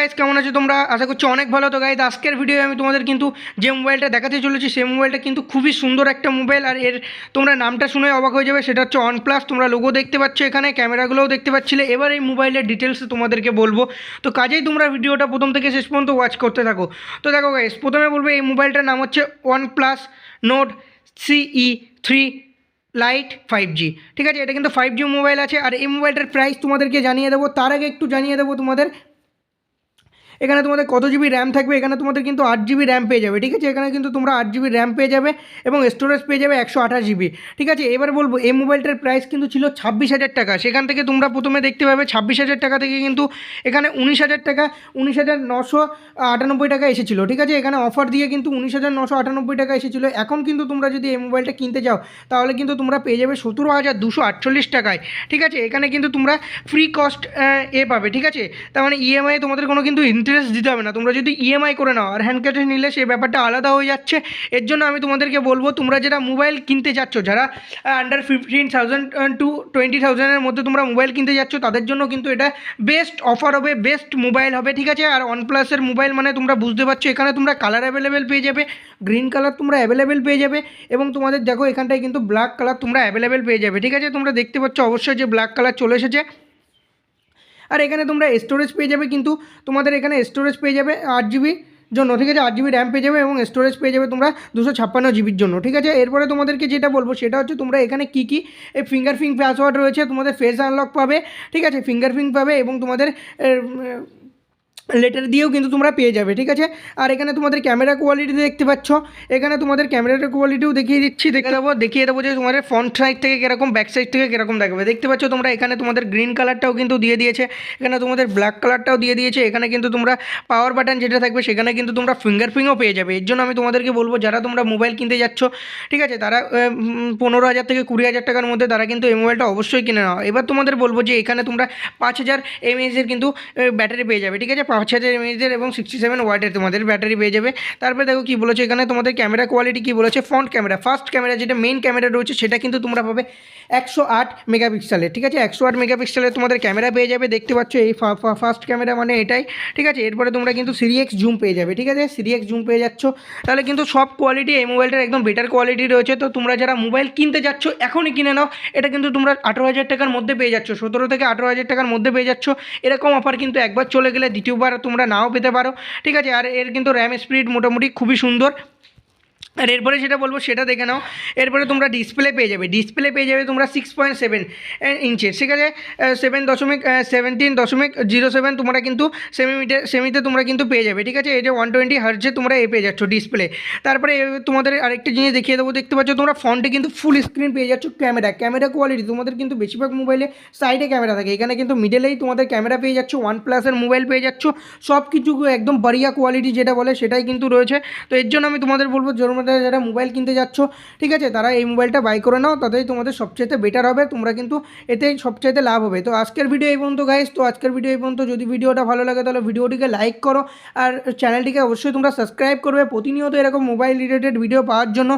Guys কেমন আছো তোমরা? আশা করছি অনেক ভালো। তো গাইস আজকের ভিডিও আমি তোমাদের কিন্তু যে মোবাইলটা দেখাতে চলেছি সেই মোবাইলটা কিন্তু খুবই সুন্দর একটা মোবাইল। আর এর তোমরা নামটা শুনে অবাক হয়ে যাবে, সেটা হচ্ছে OnePlus। তোমরা লোগো দেখতে পাচ্ছ, এখানে ক্যামেরাগুলোও দেখতে পাচ্ছিলে। এবার এই মোবাইলের ডিটেলস তোমাদেরকে বলবো, তো কাজেই তোমরা ভিডিওটা প্রথম থেকে শেষ পর্যন্ত ওয়াচ করতে থাকো। তো দেখো গাইস, প্রথমে বলবো এই মোবাইলটার নাম হচ্ছে OnePlus Nord CE3 light 5G। ঠিক আছে, এটা কিন্তু 5G মোবাইল আছে। আর এই মোবাইলটার প্রাইস তোমাদেরকে জানিয়ে দেবো। তার আগে একটু জানিয়ে দেবো তোমাদের, এখানে তোমাদের কত জিবি র্যাম থাকবে। এখানে তোমাদের কিন্তু 8 জিবি র্যাম পেয়ে যাবে। ঠিক আছে, এখানে কিন্তু তোমরা 8 জিবি র্যাম পেয়ে যাবে এবং স্টোরেজ পেয়ে যাবে 128 জিবি। ঠিক আছে, এবার বলবো এই মোবাইলটার প্রাইস কিন্তু ছিল 26,000 টাকা। সেখান থেকে তোমরা প্রথমে দেখতে পাবে 26,000 টাকা থেকে কিন্তু এখানে 19,000 টাকা, 19,998 টাকা এসেছিলো। ঠিক আছে, এখানে অফার দিয়ে কিন্তু 19,998 টাকা এসেছিলো। এখন কিন্তু তোমরা যদি এই মোবাইলটা কিনতে যাও তাহলে কিন্তু তোমরা পেয়ে যাবে 17,248 টাকায়। ঠিক আছে, এখানে কিন্তু তোমরা ফ্রি কস্ট পাবে। ঠিক আছে, তার মানে ইএমআই তোমাদের কোনো কিন্তু ইন্টারেস্ট দিতে হবে না। তোমরা যদি ইএমআই করে নাও আর হ্যান্ড ক্যাশে নিলে সেই ব্যাপারটা আলাদা হয়ে যাচ্ছে। এর জন্য আমি তোমাদেরকে বলবো, তোমরা যারা মোবাইল কিনতে যাচ্ছ, যারা আন্ডার 15,000 টু 20,000-এর মধ্যে তোমরা মোবাইল কিনতে যাচ্ছ, তাদের জন্য কিন্তু এটা বেস্ট অফার হবে, বেস্ট মোবাইল হবে। ঠিক আছে, আর OnePlus-এর মোবাইল মানে তোমরা বুঝতে পারছো, এখানে তোমরা কালার অ্যাভেলেবেল পেয়ে যাবে, গ্রিন কালার তোমরা অ্যাভেলেবেল পেয়ে যাবে এবং তোমাদের দেখো এখানটায় কিন্তু ব্ল্যাক কালার তোমরা অ্যাভেলেবেল পেয়ে যাবে। ঠিক আছে, তোমরা দেখতে পাচ্ছ অবশ্যই যে ব্ল্যাক কালার চলে এসেছে। আর এখানে তোমরা স্টোরেজ পেয়ে যাবে, কিন্তু তোমাদের এখানে স্টোরেজ পেয়ে যাবে 8 জিবির জন্য। ঠিক আছে, 8 জিবি র্যাম পেয়ে যাবে এবং স্টোরেজ পেয়ে যাবে তোমরা 256 জিবির জন্য। ঠিক আছে, এরপরে তোমাদেরকে যেটা বলবো সেটা হচ্ছে তোমরা এখানে কী কী এই ফিঙ্গারপ্রিন্ট পাসওয়ার্ড রয়েছে, তোমাদের ফেস আনলক পাবে। ঠিক আছে, ফিঙ্গারপ্রিন্ট পাবে এবং তোমাদের লেটার দিয়েও কিন্তু তোমরা পেয়ে যাবে। ঠিক আছে, আর এখানে তোমাদের ক্যামেরা কোয়ালিটি দেখতে পাচ্ছ, এখানে তোমাদের ক্যামেরার কোয়ালিটিও দেখিয়ে দেবো যে তোমাদের ফ্রন্ট সাইড থেকে কীরকম, ব্যাক সাইড থেকে কীরকম দেখাবে। দেখতে পাচ্ছ তোমরা এখানে তোমাদের গ্রিন কালারটাও কিন্তু দিয়ে দিয়েছে, এখানে তোমাদের ব্ল্যাক কালারটাও দিয়ে দিয়েছে। এখানে কিন্তু তোমরা পাওয়ার বাটন যেটা থাকবে সেখানে কিন্তু তোমরা ফিঙ্গারপ্রিন্টও পেয়ে যাবে। এর জন্য আমি তোমাদেরকে বলবো, যারা তোমরা মোবাইল কিনতে যাচ্ছ, ঠিক আছে, তারা 15,000 থেকে 20,000 টাকার মধ্যে তারা কিন্তু এই মোবাইলটা অবশ্যই কিনে নাও। এবার তোমাদের বলবো যে এখানে তোমরা 5,000 mAh-এর কিন্তু ব্যাটারি পেয়ে যাবে। ঠিক আছে, 5,000 mAh-এর এবং 67 ওয়াটের তোমাদের ব্যাটারি পেয়ে যাবে। তারপরে দেখো কী বলেছে এখানে, তোমাদের ক্যামেরা কোয়ালিটি কী বলেছে। ফ্রন্ট ক্যামেরা, ফার্স্ট ক্যামেরা যেটা মেইন ক্যামেরা রয়েছে সেটা কিন্তু তোমরা পাবে 108 মেগাপিক্সেলের। ঠিক আছে, 108 মেগাপিক্সেলের তোমাদের ক্যামেরা পেয়ে যাবে। দেখতে পাচ্ছ এই ফার্স্ট ক্যামেরা মানে এটাই। ঠিক আছে, এরপরে তোমরা কিন্তু 3x জুম পেয়ে যাবে। ঠিক আছে, 3x জুম পেয়ে যাচ্ছ। তাহলে কিন্তু সব কোয়ালিটি এই মোবাইলটার একদম বেটার কোয়ালিটি রয়েছে। তো তোমরা যারা মোবাইল কিনতে যাচ্ছ এখনই কিনে নাও। এটা কিন্তু তোমরা 18,000 টাকার মধ্যে পেয়ে যাচ্ছ, 17 থেকে 18,000 টাকার মধ্যে পেয়ে যাচ্ছ। এরকম অফার কিন্তু একবার চলে গেলে দ্বিতীয়বার তোমরা নাও পেতে পারো। ঠিক আছে, আর এর কিন্তু র্যাম স্পিড মোটামুটি খুবই সুন্দর। আর এরপরে যেটা বলবো সেটা দেখে নাও। এরপরে তোমরা ডিসপ্লে পেয়ে যাবে তোমরা 6.7 ইঞ্চের। ঠিক আছে, 17.07 তোমরা কিন্তু সেমিতে তোমরা কিন্তু পেয়ে যাবে। ঠিক আছে, এটা 120 হার্টজে তোমরা পেয়ে যাচ্ছ ডিসপ্লে। তারপরে তোমাদের আরেকটা জিনিস দেখিয়ে দেবো। দেখতে পাচ্ছ তোমরা ফ্রন্টে কিন্তু ফুল স্ক্রিন পেয়ে যাচ্ছ। ক্যামেরা কোয়ালিটি তোমাদের কিন্তু বেশিরভাগ মোবাইলে সাইডে ক্যামেরা থাকে, এখানে কিন্তু মিডলেই তোমাদের ক্যামেরা পেয়ে যাচ্ছ। OnePlus-এর মোবাইল পেয়ে যাচ্ছ, সব কিছু একদম বাড়িয়া কোয়ালিটি যেটা বলে সেটাই কিন্তু রয়েছে। তো এর জন্য আমি তোমাদের বলবো, যারা মোবাইল কিনতে যাচ্ছ, ঠিক আছে, তারা এই মোবাইলটা বাই করে নাও, তাতেই তোমাদের সবচেয়ে বেটার হবে। তোমরা কিন্তু এতে সবচেয়ে লাভ হবে। তো আজকের ভিডিও এই পর্যন্ত গাইস। তো আজকের ভিডিও এই পর্যন্ত। যদি ভিডিওটা ভালো লাগে তাহলে ভিডিওটিকে লাইক করো আর চ্যানেলটিকে অবশ্যই তোমরা সাবস্ক্রাইব করবে প্রতিনিয়ত এরকম মোবাইল রিলেটেড ভিডিও পাওয়ার জন্য।